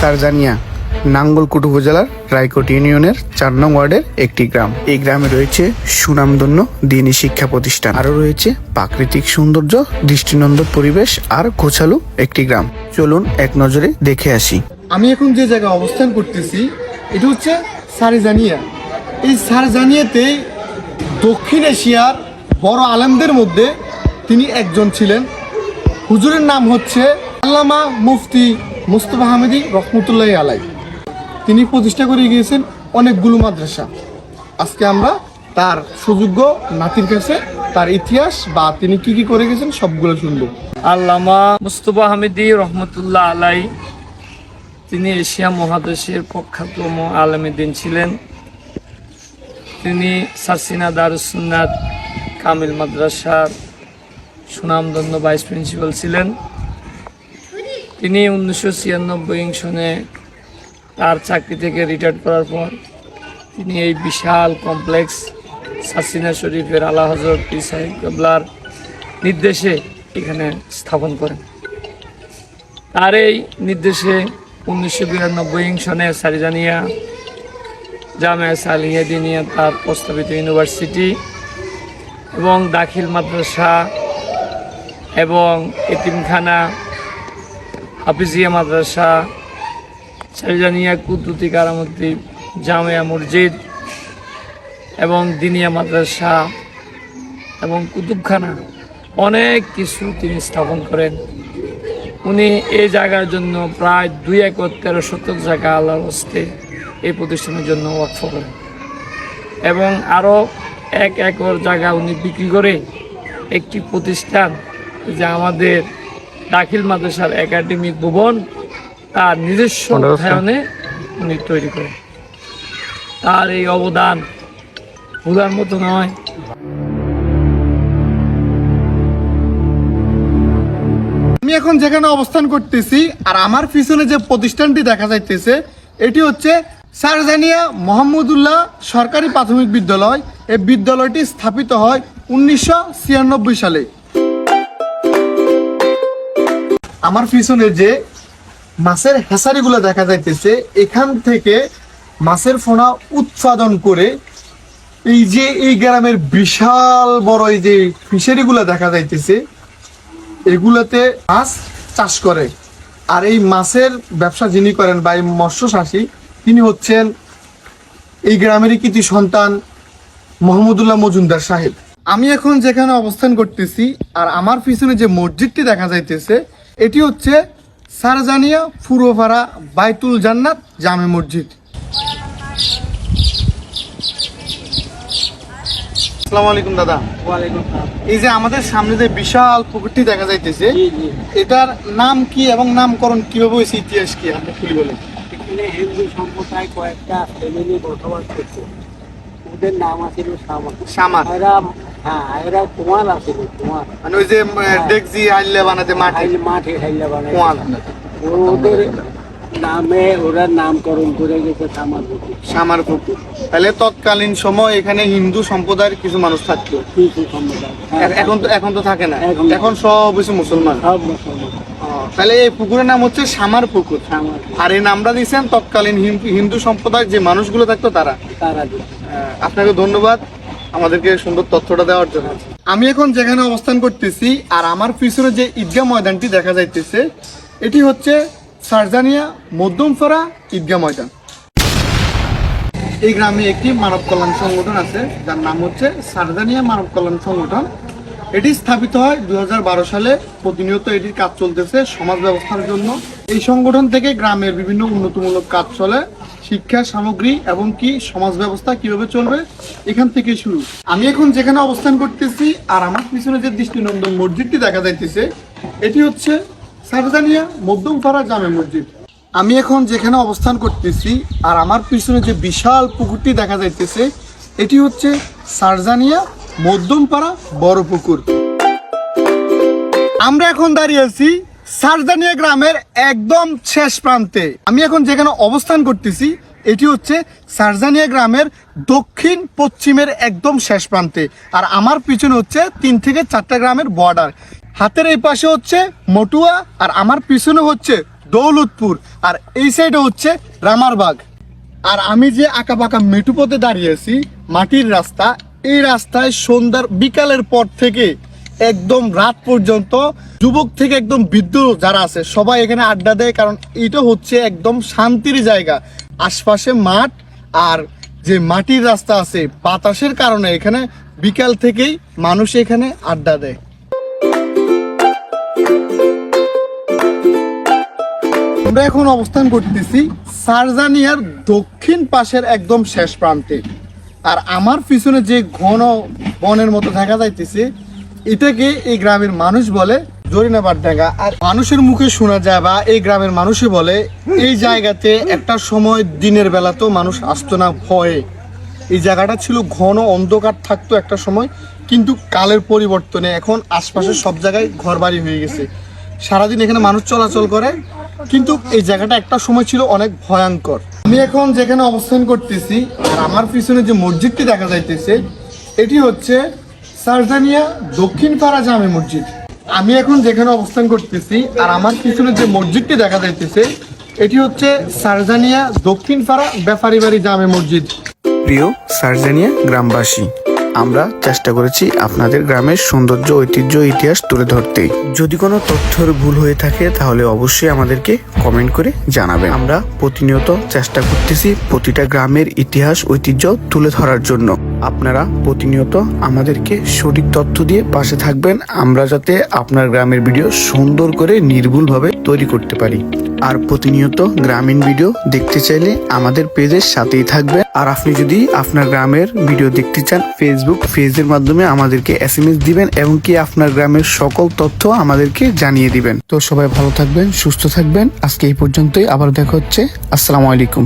সারজানিয়া নাঙ্গলকোট উপজেলার রায়কোট ইউনিয়নের ৪ নং ওয়ার্ডের একটি গ্রাম। এই গ্রামে রয়েছে সুনামধন্য দ্বীনি শিক্ষা প্রতিষ্ঠান, আরও রয়েছে প্রাকৃতিক সৌন্দর্য, দৃষ্টিনন্দন পরিবেশ আর গোছালো একটি গ্রাম। চলুন এক নজরে দেখে আসি। আমি এখন যে জায়গায় অবস্থান করতেছি এটা হচ্ছে সারজানিয়া। এই সারজানিয়াতে দক্ষিণ এশিয়ার বড় আলেমদের মধ্যে তিনি একজন ছিলেন। হুজুরের নাম হচ্ছে আল্লামা মুফতি মুস্তফা হামিদি রহমতুল্লাহ আলাই। তিনি প্রতিষ্ঠা করে গিয়েছেন অনেকগুলো মাদ্রাসা। আজকে আমরা তার সুযোগ্য নাতির কাছে তার ইতিহাস বা তিনি কি কি করে গেছেন সবগুলো শুনবো। আল্লামা মুস্তফা হামিদি রহমতুল্লাহ আলাই তিনি এশিয়া মহাদেশের প্রখ্যাতম আলেমে দ্বীন ছিলেন। তিনি সারসিনা দারুস সুন্নাত কামিল মাদ্রাসার সুনামধন্য ভাইস প্রিন্সিপাল ছিলেন। তিনি 1996 সনে তার চাকরি থেকে রিটায়ার করার পর তিনি এই বিশাল কমপ্লেক্স সারসিনা শরীফের আলা হযরত পীর সাহেব কেবলার নির্দেশে এখানে স্থাপন করেন। তার এই নির্দেশে 1992 সনে সারজানিয়া জামিয়া সালিয়া দিনিয়া তার প্রস্তাবিত ইউনিভার্সিটি এবং দাখিল মাদ্রাসা এবং এতিমখানা, হাফিজিয়া মাদ্রাসা, সারজানিয়া কুতুতি কারামতি জামিয়া মসজিদ এবং দিনিয়া মাদ্রাসা এবং কুতুবখানা অনেক কিছু তিনি স্থাপন করেন। উনি এই জায়গার জন্য প্রায় 2 একর 13 শতক জায়গা আল্লাহর হস্তে এই প্রতিষ্ঠানের জন্য ওয়াকফ করেন এবং আরও 1 একর জায়গা উনি বিক্রি করে একটি প্রতিষ্ঠান যা আমাদের দাখিল মাদ্রাসার একাডেমিক ভবন তার নিজস্ব অর্থায়নে উনি তৈরি করেন। তার এই অবদান ভোলার মতো নয়। আমি এখন যেখানে অবস্থান করতেছি আর আমার পিছনে যে প্রতিষ্ঠানটি দেখা যাইতেছে এটি হচ্ছে সারজানিয়া মোহাম্মদুল্লাহ সরকারি প্রাথমিক বিদ্যালয়। এই বিদ্যালয়টি স্থাপিত হয় 1996 সালে। আমার পিছনে যে মাছের হেসারিগুলো দেখা যাইতেছে এখান থেকে মাছের পোনা উৎপাদন করে এই গ্রামের বিশাল বড় এই যে ফিশারিগুলো দেখা যাইতেছে এগুলাতে মাছ চাষ করে। আর এই মাছের ব্যবসা যিনি করেন বা এই মৎস্য চাষী তিনি হচ্ছেন এই গ্রামেরই কৃতি সন্তান মোহাম্মদুল্লাহ মজুমদার সাহেব। আমি এখন যেখানে অবস্থান করতেছি আর আমার পিছনে যে মসজিদটি দেখা যাইতেছে এটি হচ্ছে সারজানিয়া ফুরোপাড়া বাইতুল জান্নাত জামে মসজিদ। আসসালামু আলাইকুম দাদা। ওয়ালাইকুম আসসালাম। এই যে আমাদের সামনে যে বিশাল পুকুরটি দেখা যাইতেছে এটার নাম কি এবং নামকরণ কিভাবে হয়েছে, ইতিহাস কি আপনি খুলে বলেন। এখানে হিন্দু সম্প্রদায় কয়েকটা ফ্যামিলি বসবাস করছে। ওদের নাম আছিল সামার। এরা কুমার আছিল, কুমার মানে ওই যে ডেকজি হাইলে বানাতে মাঠে মাঠে খাইলে বানায়। কুমার। ওদের নামে ওরা নামকরণ করে গেছে সামার পুকুর। তাহলে তৎকালীন সময় এখানে হিন্দু সম্প্রদায়ের কিছু মানুষ থাকতো, কিছু সম্প্রদায়। এখন তো থাকে না, এখন এখন সব বেশি মুসলমান। সব মুসলমান। তাহলে এই পুকুরের নাম হচ্ছে সামার পুকুর। আর এই নামটা দিচ্ছেন তৎকালীন হিন্দু সম্প্রদায়ের যে মানুষগুলো থাকতো তারা। আপনাকে ধন্যবাদ আমাদেরকে সুন্দর তথ্যটা দেওয়ার জন্য। আমি এখন যেখানে অবস্থান করতেছি আর আমার পিছনে যে ঈদগাহ ময়দানটি দেখা যাইতেছে এটি হচ্ছে সারজানিয়া মধ্যমপাড়া ঈদগাহ ময়দান। এই গ্রামে একটি মানব কল্যাণ সংগঠন আছে যার নাম হচ্ছে সারজানিয়া মানব কল্যাণ সংগঠন। এটি স্থাপিত হয় 2012 সালে। প্রতিনিয়ত এটির কাজ চলতেছে সমাজ ব্যবস্থার জন্য। এই সংগঠন থেকে গ্রামের বিভিন্ন উন্নতিমূলক কাজ চলে, শিক্ষা সামগ্রী এবং কি সমাজ ব্যবস্থা কিভাবে চলবে এখান থেকে শুরু। আমি এখন যেখানে অবস্থান করতেছি আর আমার পিছনে যে দৃষ্টিনন্দন মসজিদটি দেখা যাইতেছে এটি হচ্ছে সারজানিয়া মধ্যমপাড়া জামে মসজিদ। আমি এখন যেখানে অবস্থান করতেছি আর আমার পিছনে যে বিশাল পুকুরটি দেখা যাইতেছে এটি হচ্ছে সারজানিয়া মধ্যমপাড়া বড় পুকুর। আমরা এখন দাঁড়িয়ে আছি সারজানিয়া গ্রামের একদম শেষ প্রান্তে। আমি এখন যেখানে অবস্থান করতেছি এটি হচ্ছে সারজানিয়া গ্রামের দক্ষিণ পশ্চিমের একদম শেষ প্রান্তে। আর আমার পিছনে হচ্ছে 3 থেকে 4টা গ্রামের বর্ডার। হাতের এই পাশে হচ্ছে মটুয়া আর আমার পিছনে হচ্ছে দৌলতপুর, আর এই সাইডে হচ্ছে রামারবাগ। আর আমি যে আঁকা বাঁকা মেঠুপথে দাঁড়িয়েছি, মাটির রাস্তা, এই রাস্তায় সন্ধ্যার বিকালের পর থেকে একদম রাত পর্যন্ত যুবক থেকে একদম বৃদ্ধ যারা আছে সবাই এখানে আড্ডা দেয়, কারণ এটা হচ্ছে একদম শান্তির জায়গা। আশপাশে মাঠ আর যে মাটির রাস্তা আছে, বাতাসের কারণে এখানে বিকাল থেকেই মানুষ এখানে আড্ডা দেয়। আমরা এখন অবস্থান করতেছি সারজানিয়ার দক্ষিণ পাশের একদম শেষ প্রান্তে। আর আমার পিছনে যে ঘন বনের মতো দেখা যাইতেছে, এটাকে এই গ্রামের মানুষ বলে জরিনাবার ডাঙ্গা। আর মানুষের মুখে শোনা যায় বা এই গ্রামের মানুষই বলে, এই জায়গাতে একটা সময় দিনের বেলাতেও মানুষ আসতো না ভয়ে। এই জায়গাটা ছিল ঘন অন্ধকার থাকতো একটা সময়, কিন্তু কালের পরিবর্তনে এখন আশপাশে সব জায়গায় ঘরবাড়ি হয়ে গেছে। সারাদিন এখানে মানুষ চলাচল করে, কিন্তু এই জায়গাটা একটা সময় ছিল অনেক ভয়ঙ্কর। আমি এখন যেখানে অবস্থান করতেছি আর আমার পিছনে যে মসজিদটি দেখা যাইতেছে, এটি হচ্ছে সারজানিয়া দক্ষিণ পাড়া জামে মসজিদ। আমি এখন যেখানে অবস্থান করতেছি আর আমার পিছনে যে মসজিদটি দেখা যাইতেছে, এটি হচ্ছে সারজানিয়া দক্ষিণ পাড়া ব্যাপারী বাড়ি জামে মসজিদ। প্রিয় সারজানিয়া গ্রামবাসী, আমরা চেষ্টা করেছি আপনাদের গ্রামের সৌন্দর্য, ঐতিহ্য, ইতিহাস তুলে ধরতে। যদি কোনো তথ্যের ভুল হয়ে থাকে তাহলে অবশ্যই আমাদেরকে কমেন্ট করে জানাবেন। আমরা প্রতিনিয়ত চেষ্টা করতেছি প্রতিটা গ্রামের ইতিহাস, ঐতিহ্য তুলে ধরার জন্য। আপনারা প্রতিনিয়ত আমাদেরকে সঠিক তথ্য দিয়ে পাশে থাকবেন, আমরা যাতে আপনার গ্রামের ভিডিও সুন্দর করে নির্ভুলভাবে তৈরি করতে পারি। আর প্রতিনিয়ত গ্রামীণ ভিডিও দেখতে চাইলে আমাদের পেজের সাথেই থাকবে। আর আপনি যদি আপনার গ্রামের ভিডিও দেখতে চান, ফেসবুক পেজের মাধ্যমে আমাদেরকে SMS দিবেন এবং কি আপনার গ্রামের সকল তথ্য আমাদেরকে জানিয়ে দিবেন। তো সবাই ভালো থাকবেন, সুস্থ থাকবেন। আজকে এই পর্যন্তই, আবার দেখা হচ্ছে। আসসালামু আলাইকুম।